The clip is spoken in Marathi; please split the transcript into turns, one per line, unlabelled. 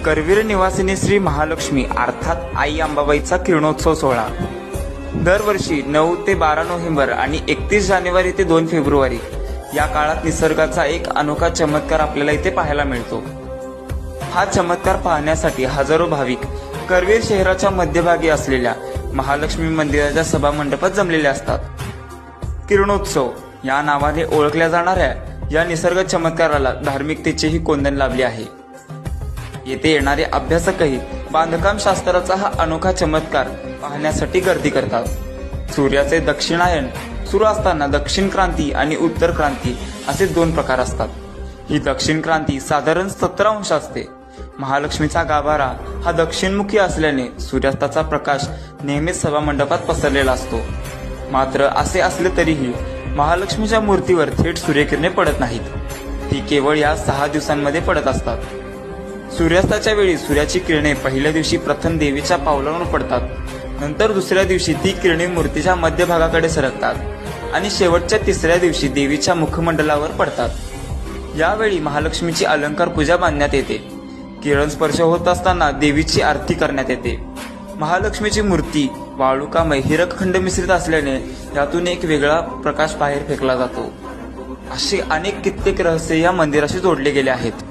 करवीर निवासिनी श्री महालक्ष्मी अर्थात आई अंबाबाईचा किरणोत्सव सोहळा दरवर्षी 9 ते 12 नोव्हेंबर आणि 31 जानेवारी ते 2 फेब्रुवारी या काळात निसर्गाचा एक अनोखा चमत्कार आपल्याला इथे पाहायला मिळतो। हा चमत्कार पाहण्यासाठी हजारो भाविक करवीर शहराच्या मध्यभागी असलेल्या महालक्ष्मी मंदिराच्या सभामंडपात जमलेले असतात। किरणोत्सव या नावाने ओळखल्या जाणाऱ्या या निसर्ग चमत्काराला धार्मिकतेचेही कोंदण लाभले आहे। येथे येणारे अभ्यासकही बांधकाम शास्त्राचा हा अनोखा चमत्कार पाहण्यासाठी गर्दी करतात। सूर्याचे दक्षिणायन सुरू असताना दक्षिण क्रांती आणि उत्तर क्रांती असे 2 प्रकार असतात। ही दक्षिण क्रांती साधारण 17 अंश असते। महालक्ष्मीचा गाभारा हा दक्षिणमुखी असल्याने सूर्यास्ताचा प्रकाश नेहमीच सभामंडपात पसरलेला असतो। मात्र असे असले तरीही महालक्ष्मीच्या मूर्तीवर थेट सूर्यकिरणे पडत नाहीत, ती केवळ या 6 दिवसांमध्ये पडत असतात। सूर्यास्ताच्या वेळी सूर्याची किरणे पहिल्या दिवशी प्रथम देवीच्या पावलावर पडतात, नंतर दुसऱ्या दिवशी ती किरणे मूर्तीच्या मध्यभागाकडे सरकतात आणि शेवटच्या 3ऱ्या दिवशी देवीच्या मुखमंडलावर पडतात। यावेळी महालक्ष्मीची अलंकार पूजा बांधण्यात येते। किरण स्पर्श होत असताना देवीची आरती करण्यात येते। महालक्ष्मीची मूर्ती वाळुकामय हिरकखंड मिश्रित असल्याने यातून एक वेगळा प्रकाश बाहेर फेकला जातो। अशी अनेक कित्येक रहस्य या मंदिराशी जोडले गेले आहेत।